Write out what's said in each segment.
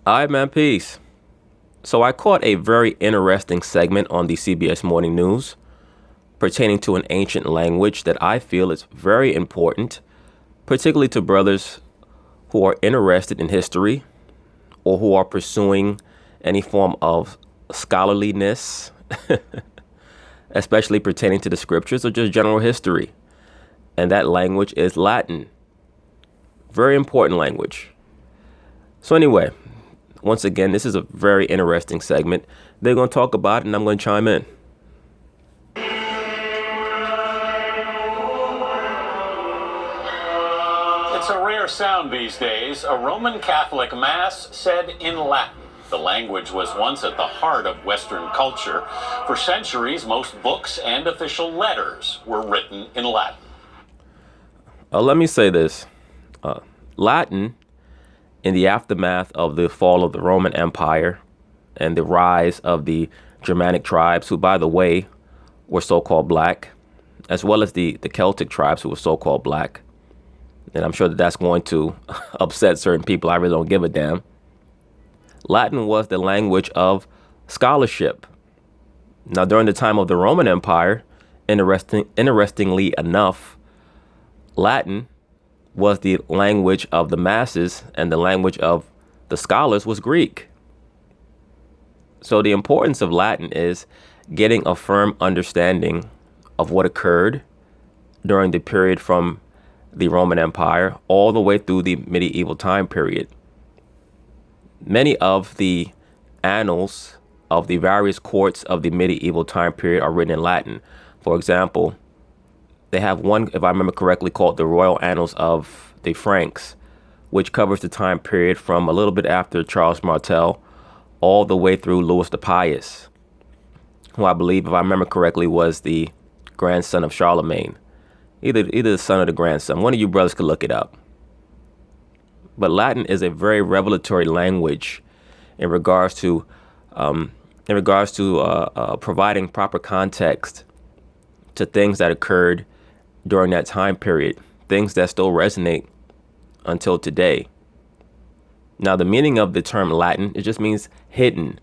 All right, man, peace. So I caught a very interesting segment on the CBS Morning News pertaining to an ancient language that I feel is very important, particularly to brothers who are interested in history or who are pursuing any form of scholarliness, especially pertaining to the scriptures or just general history. And that language is Latin. Very important language. So anyway, once again, this is a very interesting segment. They're going to talk about it and I'm going to chime in. It's a rare sound these days. A Roman Catholic Mass said in Latin. The language was once at the heart of Western culture. For centuries, most books and official letters were written in Latin. Let me say this. Latin, in the aftermath of the fall of the Roman Empire and the rise of the Germanic tribes, who, by the way, were so-called black, as well as the Celtic tribes who were so-called black. And I'm sure that that's going to upset certain people. I really don't give a damn. Latin was the language of scholarship. Now, during the time of the Roman Empire, interestingly enough, Latin was the language of the masses and the language of the scholars was Greek. So the importance of Latin is getting a firm understanding of what occurred during the period from the Roman Empire all the way through the medieval time period. Many of the annals of the various courts of the medieval time period are written in Latin. For example, they have one, if I remember correctly, called the Royal Annals of the Franks, which covers the time period from a little bit after Charles Martel all the way through Louis the Pious, who I believe, if I remember correctly, was the grandson of Charlemagne. Either the son or the grandson. One of you brothers could look it up. But Latin is a very revelatory language in regards to providing proper context to things that occurred during that time period, things that still resonate until today. Now, the meaning of the term Latin, it just means hidden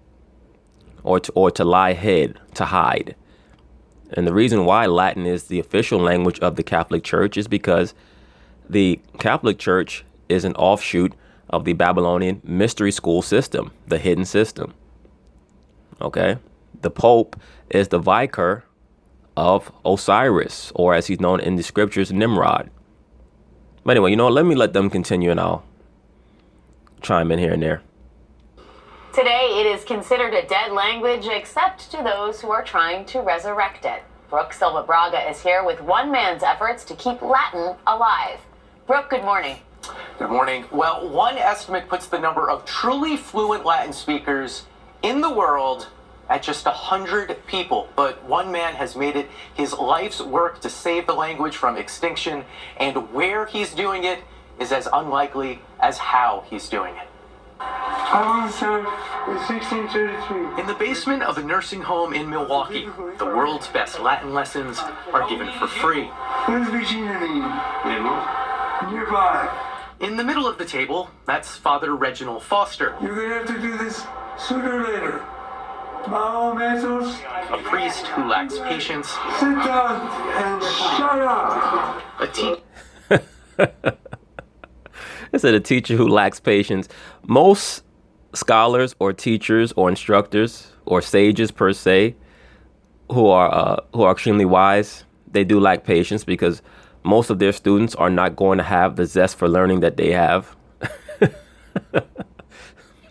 or to lie hid, to hide. And the reason why Latin is the official language of the Catholic Church is because the Catholic Church is an offshoot of the Babylonian mystery school system, the hidden system. Okay? The Pope is the vicar of Osiris, or as he's known in the scriptures, Nimrod. But anyway, let me let them continue and I'll chime in here and there. Today, it is considered a dead language, except to those who are trying to resurrect it. Brooke Silva Braga is here with one man's efforts to keep Latin alive. Brooke, good morning. Good morning. Well, one estimate puts the number of truly fluent Latin speakers in the world at just 100 people. But one man has made it his life's work to save the language from extinction, and where he's doing it is as unlikely as how he's doing it. I was in 1633. In the basement of a nursing home in Milwaukee, the world's best Latin lessons are given for free. Where's Virginia nearby? In the middle of the table, that's Father Reginald Foster, You're gonna have to do this sooner or later. Maestros, a priest who lacks patience, sit down and shut up. a teacher It said a teacher who lacks patience. Most scholars or teachers or instructors or sages per se who are extremely wise, they do lack patience because most of their students are not going to have the zest for learning that they have.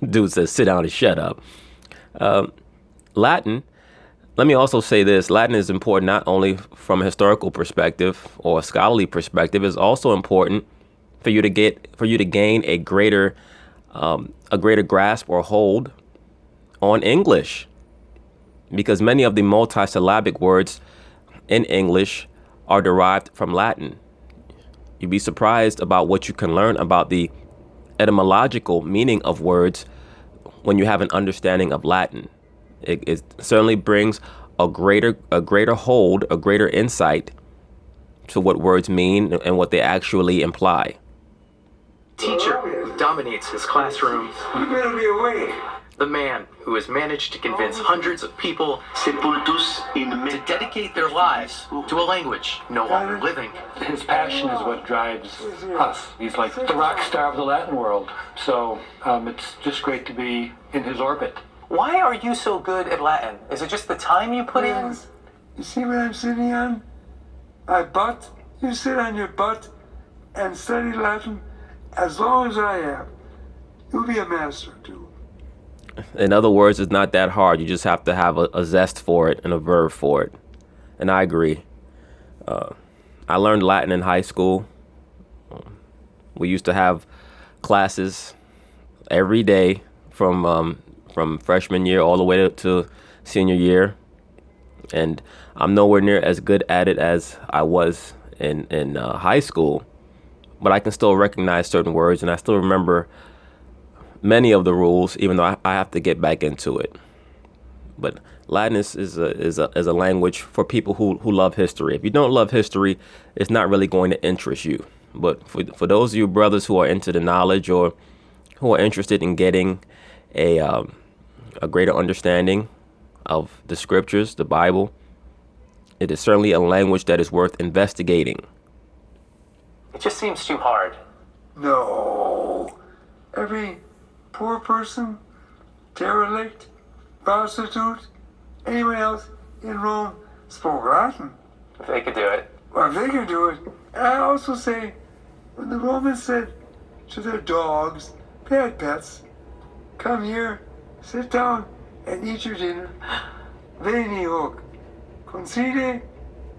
Dude says, sit down and shut up. Latin, let me also say this. Latin is important not only from a historical perspective or a scholarly perspective. It's also important for you to gain a greater grasp or hold on English, because many of the multisyllabic words in English are derived from Latin. You'd be surprised about what you can learn about the etymological meaning of words when you have an understanding of Latin. It certainly brings a greater hold, a greater insight to what words mean and what they actually imply. teacher who dominates his classroom. You better be awake. The man who has managed to convince hundreds of people to dedicate their lives to a language no longer living. His passion is what drives us. He's like the rock star of the Latin world. So it's just great to be in his orbit. Why are you so good at Latin? Is it just the time you put in? You see what I'm sitting on? My butt. You sit on your butt and study Latin as long as I have. You'll be a master too. In other words, it's not that hard. You just have to have a zest for it and a verb for it. And I agree. I learned Latin in high school. We used to have classes every day from freshman year all the way to senior year. And I'm nowhere near as good at it as I was in high school. But I can still recognize certain words, and I still remember many of the rules, even though I have to get back into it. But Latin is a language for people who love history. If you don't love history, it's not really going to interest you. But for those of you brothers who are into the knowledge or who are interested in getting a greater understanding of the scriptures, the Bible, it is certainly a language that is worth investigating. It just seems too hard. No. Every poor person, derelict, prostitute, anyone else in Rome spoke Latin. If they could do it. Well, if they could do it. And I also say, when the Romans said to their dogs, bad pets, come here, sit down, and eat your dinner. Veni hoc, concede,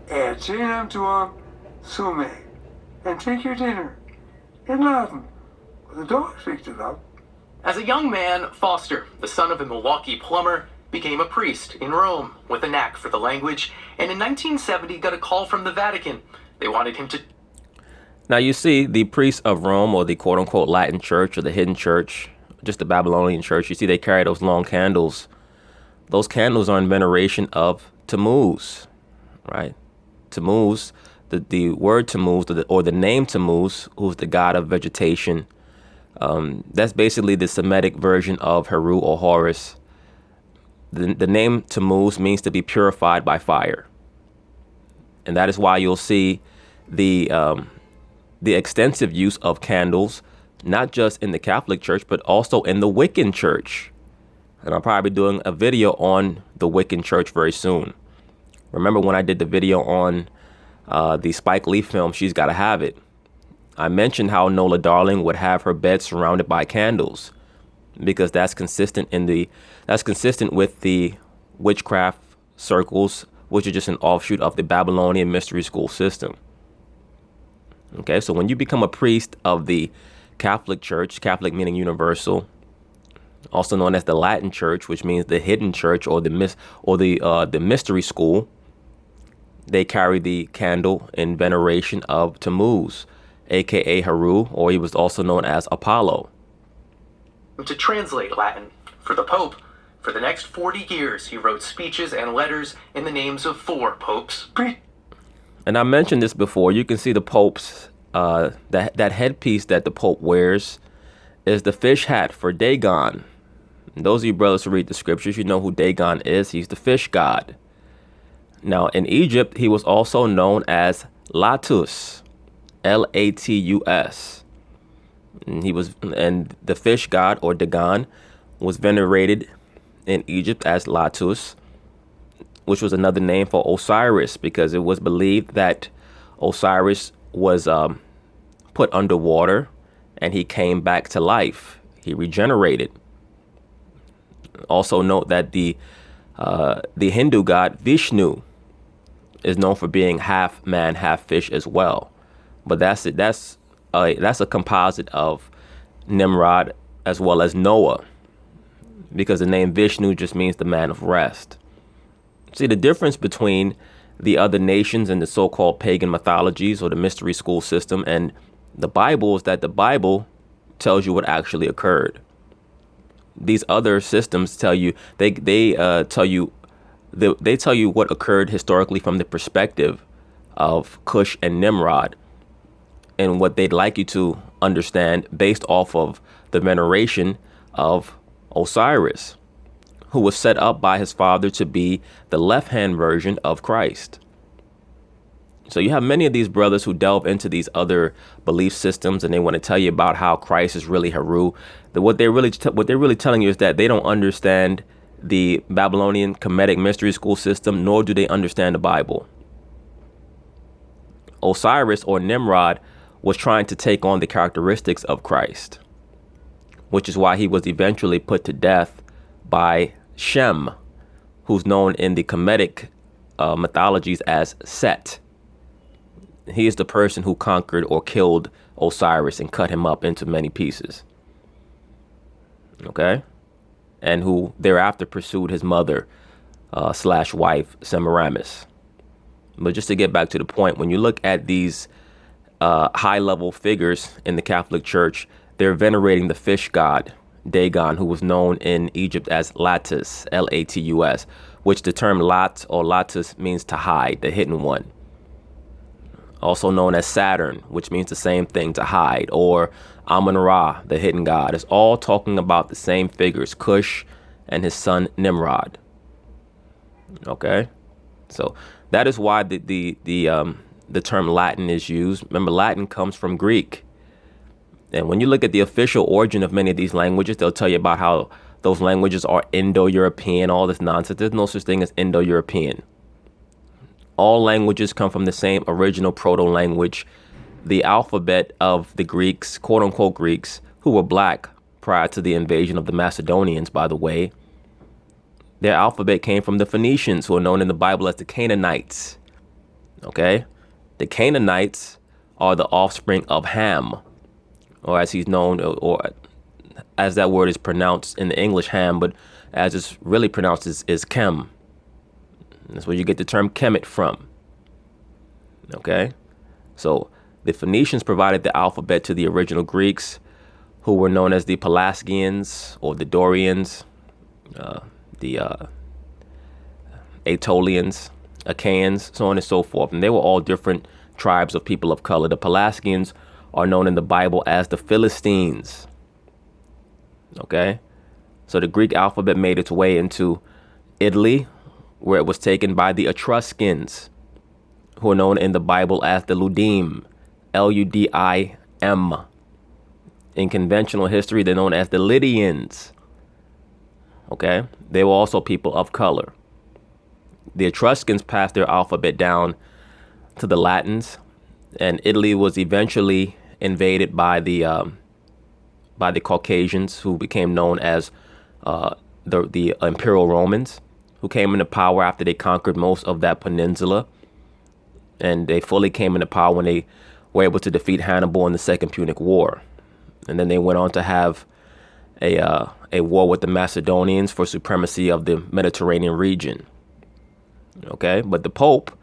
et cenam tuam sume. And take your dinner. In Latin. Well, the dogs picked it up. As a young man, Foster, the son of a Milwaukee plumber, became a priest in Rome with a knack for the language, and in 1970 got a call from the Vatican. They wanted him to... Now you see, the priests of Rome, or the quote-unquote Latin church, or the hidden church, just the Babylonian church, you see they carry those long candles. Those candles are in veneration of Tammuz, right? Tammuz, the word Tammuz, or the name Tammuz, who's the god of vegetation. That's basically the Semitic version of Heru or Horus. The name Tammuz means to be purified by fire. And that is why you'll see the extensive use of candles, not just in the Catholic Church, but also in the Wiccan Church. And I'll probably be doing a video on the Wiccan Church very soon. Remember when I did the video on the Spike Lee film, She's Gotta Have It? I mentioned how Nola Darling would have her bed surrounded by candles because that's consistent with the witchcraft circles, which are just an offshoot of the Babylonian mystery school system. Okay, so when you become a priest of the Catholic Church, Catholic meaning universal, also known as the Latin Church, which means the hidden church or the mystery school, they carry the candle in veneration of Tammuz, aka Heru, or he was also known as Apollo. To translate Latin for the Pope, for the next 40 years, he wrote speeches and letters in the names of 4 popes. And I mentioned this before. You can see the popes, that headpiece that the Pope wears is the fish hat for Dagon. And those of you brothers who read the scriptures, you know who Dagon is. He's the fish god. Now, in Egypt, he was also known as Latus, Latus. And the fish god, or Dagon, was venerated in Egypt as Latus, which was another name for Osiris, because it was believed that Osiris was put underwater and he came back to life. He regenerated. Also note that the Hindu god Vishnu is known for being half man, half fish as well. But that's it. That's a composite of Nimrod as well as Noah, because the name Vishnu just means the man of rest. See, the difference between the other nations and the so-called pagan mythologies or the mystery school system and the Bible is that the Bible tells you what actually occurred. These other systems tell you they tell you what occurred historically from the perspective of Cush and Nimrod, and what they'd like you to understand based off of the veneration of Osiris, who was set up by his father to be the left-hand version of Christ. So you have many of these brothers who delve into these other belief systems, and they want to tell you about how Christ is really Heru. What they're really telling you is that they don't understand the Babylonian Kemetic mystery school system, nor do they understand the Bible. Osiris, or Nimrod, was trying to take on the characteristics of Christ, which is why he was eventually put to death by Shem, who's known in the Kemetic mythologies as Set. He is the person who conquered or killed Osiris and cut him up into many pieces. Okay? And who thereafter pursued his mother slash wife, Semiramis. But just to get back to the point, when you look at these high level figures in the Catholic Church, they're venerating the fish god, Dagon, who was known in Egypt as Latus, Latus, which the term Lat or Latus means to hide, the hidden one. Also known as Saturn, which means the same thing, to hide, or Amun-Ra, the hidden god. It's all talking about the same figures, Cush and his son Nimrod. Okay, so that is why the term Latin is used. Remember, Latin comes from Greek, and when you look at the official origin of many of these languages, they'll tell you about how those languages are Indo-European, all this nonsense. There's no such thing as Indo-European. All languages come from the same original proto-language. The alphabet of the Greeks, quote unquote Greeks, who were black prior to the invasion of the Macedonians, by the way, their alphabet came from the Phoenicians, who are known in the Bible as the Canaanites. Okay? The Canaanites are the offspring of Ham, or as he's known, or as that word is pronounced in the English, Ham, but as it's really pronounced is Chem. That's where you get the term Kemet from. Okay? So the Phoenicians provided the alphabet to the original Greeks, who were known as the Pelasgians or the Dorians, the Aetolians, Achaeans, so on and so forth. And they were all different tribes of people of color. The Pelasgians are known in the Bible as the Philistines. Okay? So the Greek alphabet made its way into Italy, where it was taken by the Etruscans, who are known in the Bible as the Ludim, Ludim. In conventional history, they're known as the Lydians. Okay? They were also people of color. The Etruscans passed their alphabet down to the Latins, and Italy was eventually invaded by the Caucasians, who became known as the Imperial Romans, who came into power after they conquered most of that peninsula. And they fully came into power when they were able to defeat Hannibal in the Second Punic War. And then they went on to have a war with the Macedonians for supremacy of the Mediterranean region. Okay, but the Pope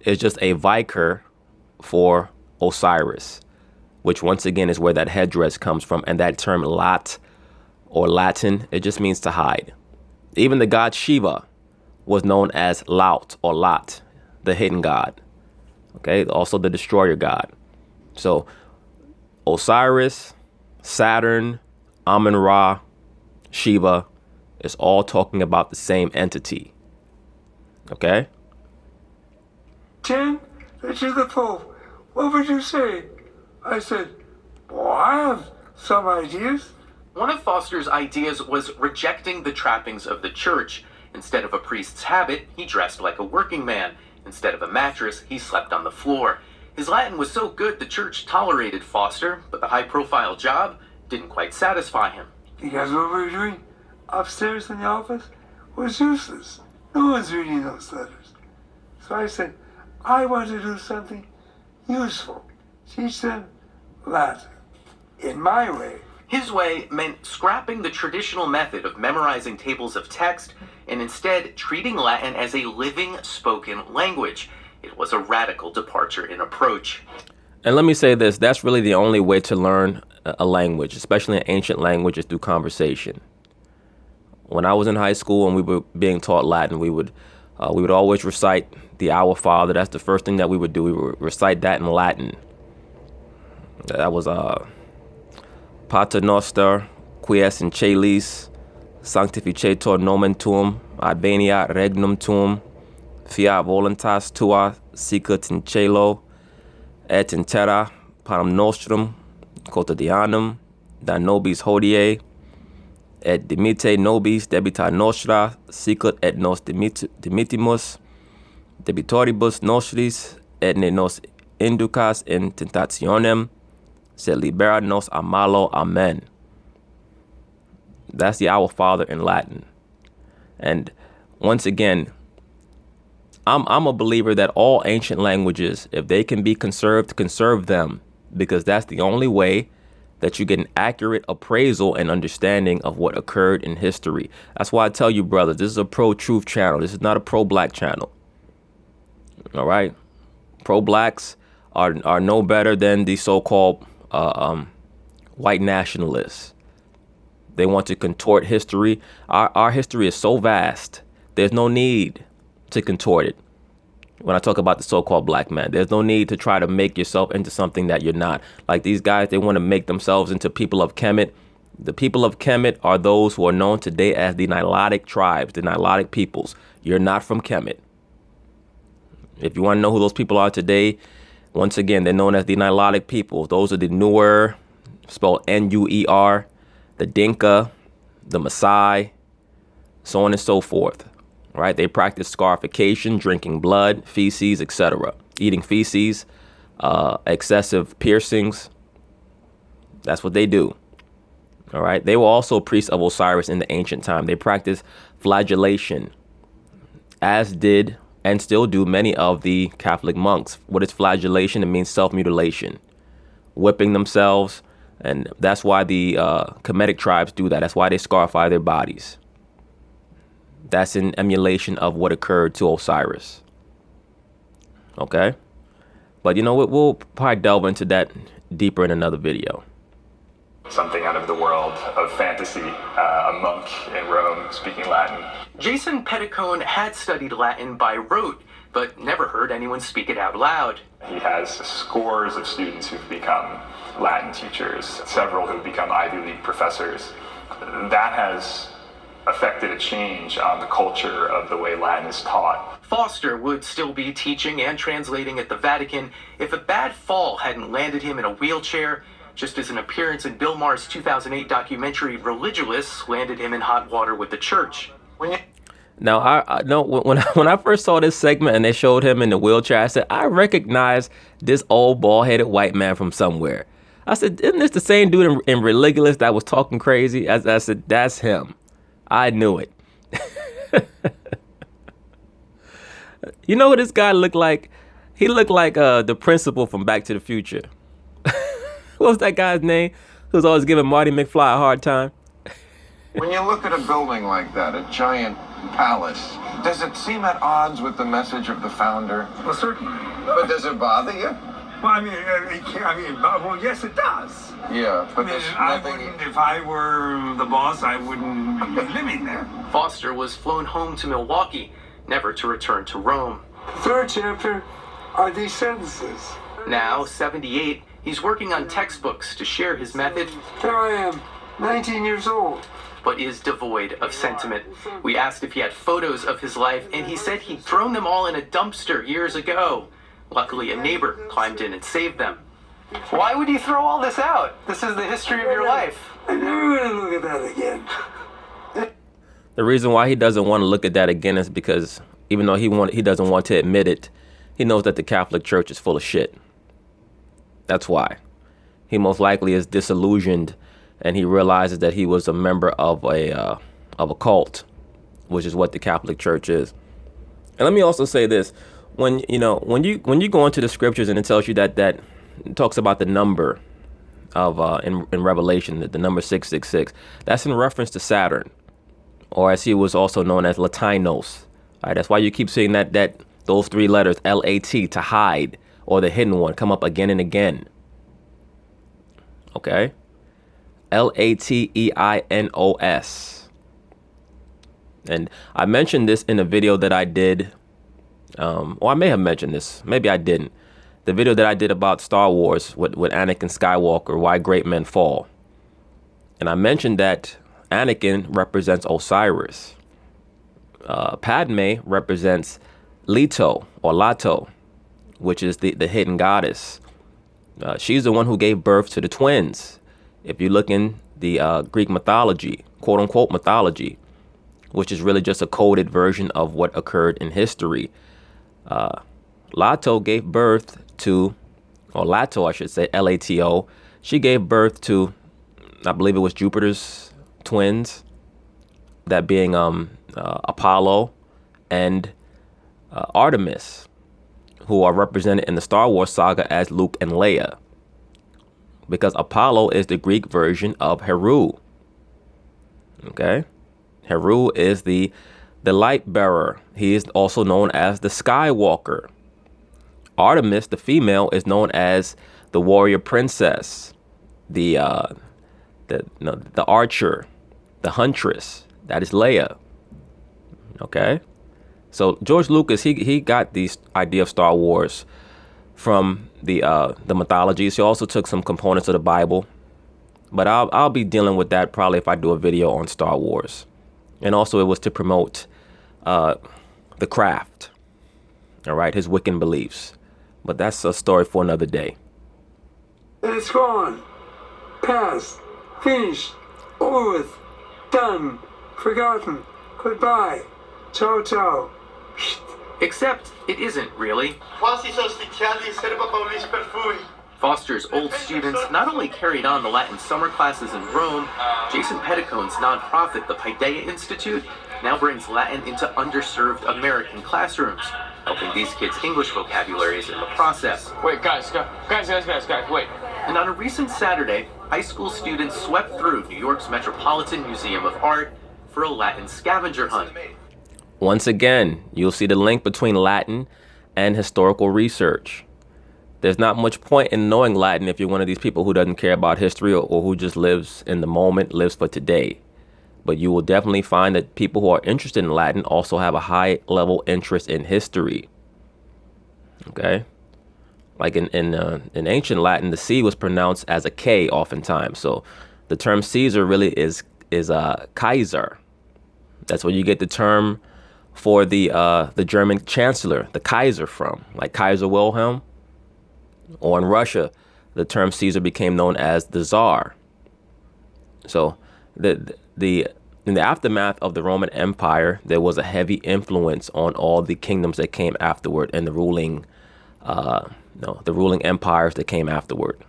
is just a vicar for Osiris, which once again is where that headdress comes from. And that term Lat or Latin, it just means to hide. Even the god Shiva was known as Laut or Lat, the hidden god. Okay, also the destroyer god. So Osiris, Saturn, Amun-Ra, Shiva is all talking about the same entity. Okay? Tim, that you're the Pope. What would you say? I said, well, I have some ideas. One of Foster's ideas was rejecting the trappings of the church. Instead of a priest's habit, he dressed like a working man. Instead of a mattress, he slept on the floor. His Latin was so good the church tolerated Foster, but the high-profile job didn't quite satisfy him. Because what we were doing upstairs in the office was useless. No one's reading those letters. So I said, I want to do something useful. Teach them Latin. In my way. His way meant scrapping the traditional method of memorizing tables of text and instead treating Latin as a living spoken language. It was a radical departure in approach. And let me say this, that's really the only way to learn a language, especially an ancient language, is through conversation. When I was in high school and we were being taught Latin, we would always recite the Our Father. That's the first thing that we would do. We would recite that in Latin. That was Pater Noster, quies in celis, sanctificetur nomen tuum, adveniat regnum tuum, fiat voluntas tua sicut in cielo, et in terra panem nostrum quotidianum da nobis hodie, et dimite nobis debita nostra sicut et nos dimitimus debitoribus nostris, et ne nos inducas in tentationem, sed libera nos a malo. Amen. That's the Our Father in Latin. And once again, I'm a believer that all ancient languages, if they can be conserved, conserve them, because that's the only way that you get an accurate appraisal and understanding of what occurred in history. That's why I tell you, brothers, this is a pro-truth channel. This is not a pro-black channel. All right? Pro-blacks are no better than the so-called white nationalists. They want to contort history. Our history is so vast. There's no need to contort it. When I talk about the so-called black man, there's no need to try to make yourself into something that you're not. Like these guys, they want to make themselves into people of Kemet. The people of Kemet are those who are known today as the Nilotic tribes, the Nilotic peoples. You're not from Kemet. If you want to know who those people are today, once again, they're known as the Nilotic people. Those are the Nuer, spelled N-U-E-R, the Dinka, the Maasai, so on and so forth. Right? They practice scarification, drinking blood, feces, etc., eating feces, excessive piercings. That's what they do. All right. They were also priests of Osiris in the ancient time. They practiced flagellation, as did and still do many of the Catholic monks. What is flagellation? It means self-mutilation, whipping themselves. And that's why the Kemetic tribes do that. That's why they scarify their bodies. That's in emulation of what occurred to Osiris. Okay? But you know what? We'll probably delve into that deeper in another video. Something out of the world of fantasy, a monk in Rome speaking Latin. Jason Petticone had studied Latin by rote, but never heard anyone speak it out loud. He has scores of students who've become Latin teachers, several who've become Ivy League professors. That has affected a change on the culture of the way Latin is taught. Foster would still be teaching and translating at the Vatican if a bad fall hadn't landed him in a wheelchair, just as an appearance in Bill Maher's 2008 documentary Religulous landed him in hot water with the church. Now, I know when I first saw this segment and they showed him in the wheelchair, I said, I recognize this old bald-headed white man from somewhere. I said, isn't this the same dude in Religulous that was talking crazy? I said, that's him. I knew it. You know what this guy looked like? He looked like the principal from Back to the Future. What was that guy's name? Who was always giving Marty McFly a hard time? When you look at a building like that, a giant palace, does it seem at odds with the message of the founder? Well, certainly. But does it bother you? Well, well, yes, it does. Yeah, but there's I nothing... wouldn't, if I were the boss, I wouldn't be living there. Foster was flown home to Milwaukee, never to return to Rome. Third chapter are these sentences. Now, 78, he's working on textbooks to share his method. There I am, 19 years old. But is devoid of sentiment. We asked if he had photos of his life, and he said he'd thrown them all in a dumpster years ago. Luckily, a neighbor climbed in and saved them. Why would you throw all this out? This is the history of your life. I'm never going to look at that again. The reason why he doesn't want to look at that again is because even though he doesn't want to admit it, he knows that the Catholic Church is full of shit. That's why. He most likely is disillusioned, and he realizes that he was a member of a cult, which is what the Catholic Church is. And let me also say this: when you go into the scriptures and it tells you that it talks about the number of in Revelation, the number 666, that's in reference to Saturn, or as he was also known as Latinos. All right, that's why you keep seeing that those three letters LAT, to hide, or the hidden one, come up again and again. Okay. Lateinos. And I mentioned this in a video that I did. Or I may have mentioned this. Maybe I didn't. The video that I did about Star Wars with Anakin Skywalker, Why Great Men Fall. And I mentioned that Anakin represents Osiris. Padme represents Leto or Lato, which is the hidden goddess. She's the one who gave birth to the twins. If you look in the Greek mythology, quote unquote mythology, which is really just a coded version of what occurred in history, Lato gave birth to, or Lato, I should say, Lato. She gave birth to, I believe it was Jupiter's twins, that being Apollo and Artemis, who are represented in the Star Wars saga as Luke and Leia, because Apollo is the Greek version of Heru. Okay, Heru is the light bearer. He is also known as the Skywalker. Artemis, the female, is known as the warrior princess, the archer, the huntress. That is Leia. Okay, so George Lucas, he got the idea of Star Wars from the mythologies. He also took some components of the Bible, but I'll be dealing with that probably if I do a video on Star Wars. And also it was to promote the craft, all right, his Wiccan beliefs. But that's a story for another day. It's gone. Past. Finished. Over with. Done. Forgotten. Goodbye. Ciao, ciao. Except it isn't really. Foster's old students not only carried on the Latin summer classes in Rome, Jason Petticone's nonprofit, the Paideia Institute, now brings Latin into underserved American classrooms, helping these kids' English vocabularies in the process. Wait, guys, wait. And on a recent Saturday, high school students swept through New York's Metropolitan Museum of Art for a Latin scavenger hunt. Once again, you'll see the link between Latin and historical research. There's not much point in knowing Latin if you're one of these people who doesn't care about history or who just lives in the moment, lives for today. But you will definitely find that people who are interested in Latin also have a high level interest in history. Okay? Like in ancient Latin, the C was pronounced as a K oftentimes. So the term Caesar really is Kaiser. That's where you get the term for the German chancellor, the Kaiser, from, like Kaiser Wilhelm. Or in Russia, the term Caesar became known as the Tsar. So in the aftermath of the Roman Empire, there was a heavy influence on all the kingdoms that came afterward and the ruling empires that came afterward.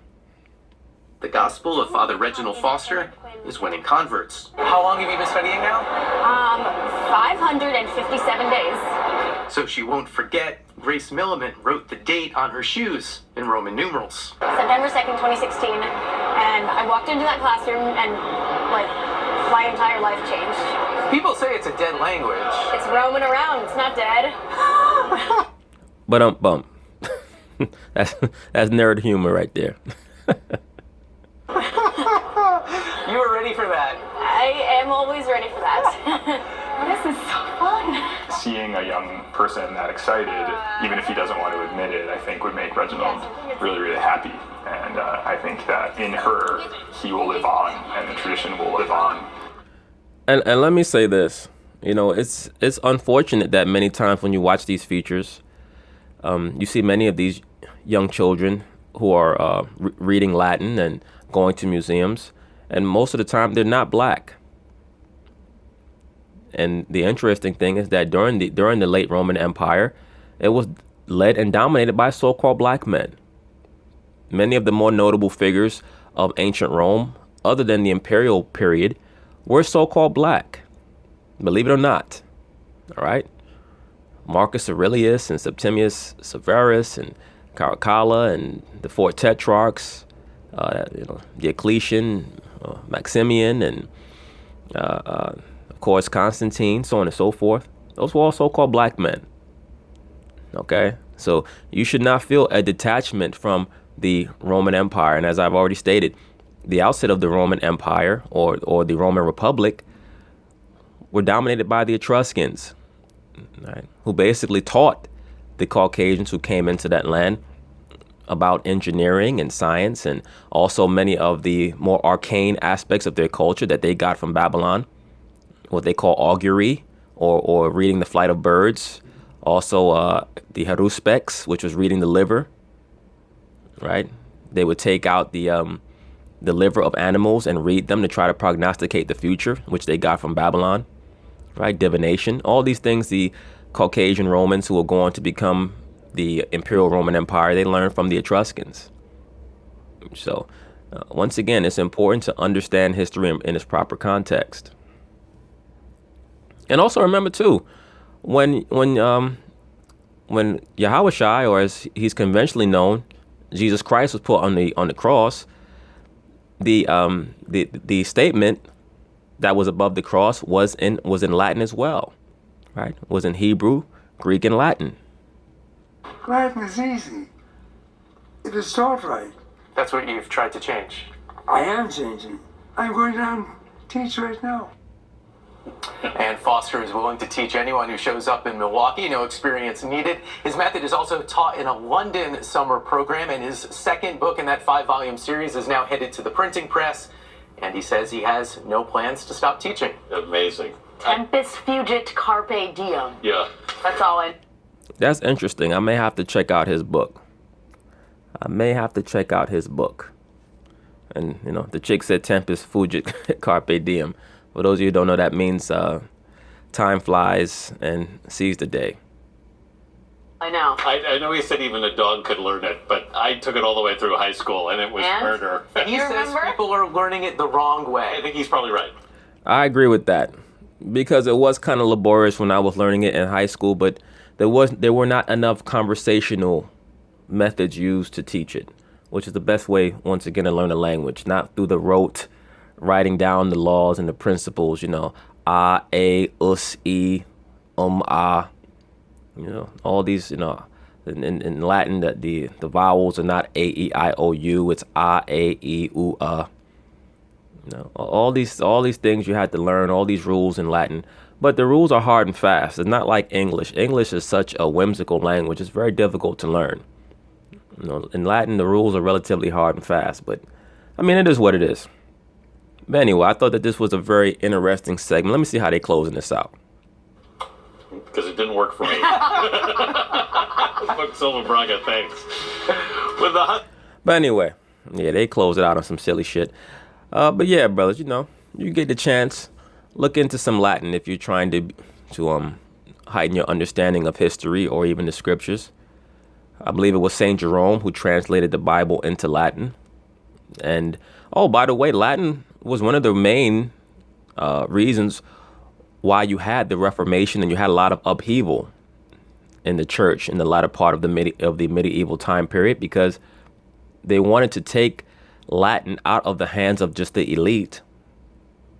The gospel of Father Reginald Foster is winning converts. How long have you been studying now? 557 days. So she won't forget, Grace Milliman wrote the date on her shoes in Roman numerals. September 2nd, 2016. And I walked into that classroom and, like, my entire life changed. People say it's a dead language. It's roaming around. It's not dead. But bump. That's nerd humor right there. You were ready for that. I am always ready for that. This is so fun. Seeing a young person that excited, even if he doesn't want to admit it, I think would make Reginald really, really happy. And I think that in her, he will live on and the tradition will live on. And let me say this, it's unfortunate that many times when you watch these features, you see many of these young children who are reading Latin and going to museums, and most of the time they're not black. And the interesting thing is that during the late Roman Empire, it was led and dominated by so-called black men. Many of the more notable figures of ancient Rome, other than the imperial period, were so-called black. Believe it or not. All right? Marcus Aurelius and Septimius Severus and Caracalla and the four tetrarchs, Diocletian, Maximian, and of course Constantine, so on and so forth. Those were all so-called black men. Okay? So you should not feel a detachment from the Roman Empire. And as I've already stated, the outset of the Roman Empire or the Roman Republic were dominated by the Etruscans, right, who basically taught the Caucasians who came into that land about engineering and science, and also many of the more arcane aspects of their culture that they got from Babylon, what they call augury, or reading the flight of birds. Also, the haruspex, which was reading the liver, right? They would take out the liver of animals and read them to try to prognosticate the future, which they got from Babylon, right? Divination, all these things the Caucasian Romans who were going to become the Imperial Roman Empire, they learned from the Etruscans. So, once again, it's important to understand history in its proper context. And also remember too, when Yahushua, or as he's conventionally known, Jesus Christ, was put on the cross, the statement that was above the cross was in Latin as well, right? Was in Hebrew, Greek, and Latin. Latin is easy. If it's taught right. That's what you've tried to change. I am changing. I'm going down to teach right now. And Foster is willing to teach anyone who shows up in Milwaukee, no experience needed. His method is also taught in a London summer program, and his second book in that 5-volume series is now headed to the printing press. And he says he has no plans to stop teaching. Amazing. Tempus fugit carpe diem. Yeah. That's all I... That's interesting. I may have to check out his book. And, the chick said tempus fugit carpe diem. For those of you who don't know, that means time flies and seize the day. I know. I know he said even a dog could learn it, but I took it all the way through high school, and it was murder. He says people are learning it the wrong way. I think he's probably right. I agree with that, because it was kind of laborious when I was learning it in high school, but there were not enough conversational methods used to teach it, which is the best way, once again, to learn a language, not through the rote, writing down the laws and the principles, a, us, e, a, all these, in Latin, that the vowels are not a, e, I, o, u, it's a, e, u, a. All these things you had to learn, all these rules in Latin, but the rules are hard and fast. It's not like English. English is such a whimsical language. It's very difficult to learn. In Latin, the rules are relatively hard and fast, but it is what it is. But anyway, I thought that this was a very interesting segment. Let me see how they're closing this out. Because it didn't work for me. Book Silva Braga, thanks. But anyway, yeah, they close it out on some silly shit. But yeah, brothers, you get the chance, look into some Latin if you're trying to heighten your understanding of history or even the scriptures. I believe it was Saint Jerome who translated the Bible into Latin. And, oh, by the way, Latin was one of the main reasons why you had the Reformation, and you had a lot of upheaval in the church in the latter part of the medieval time period, because they wanted to take Latin out of the hands of just the elite,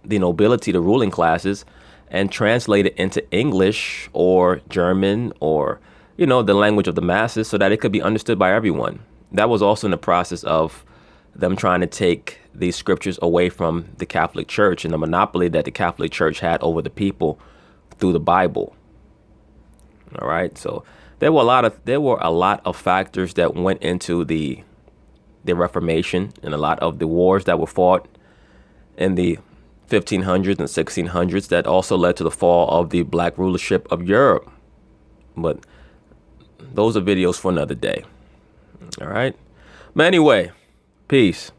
the nobility, the ruling classes, and translate it into English or German or, the language of the masses, so that it could be understood by everyone. That was also in the process of them trying to take these scriptures away from the Catholic Church and the monopoly that the Catholic Church had over the people through the Bible. All right. So there were a lot of factors that went into the Reformation, and a lot of the wars that were fought in the 1500s and 1600s that also led to the fall of the black rulership of Europe. But those are videos for another day. All right. But anyway, peace.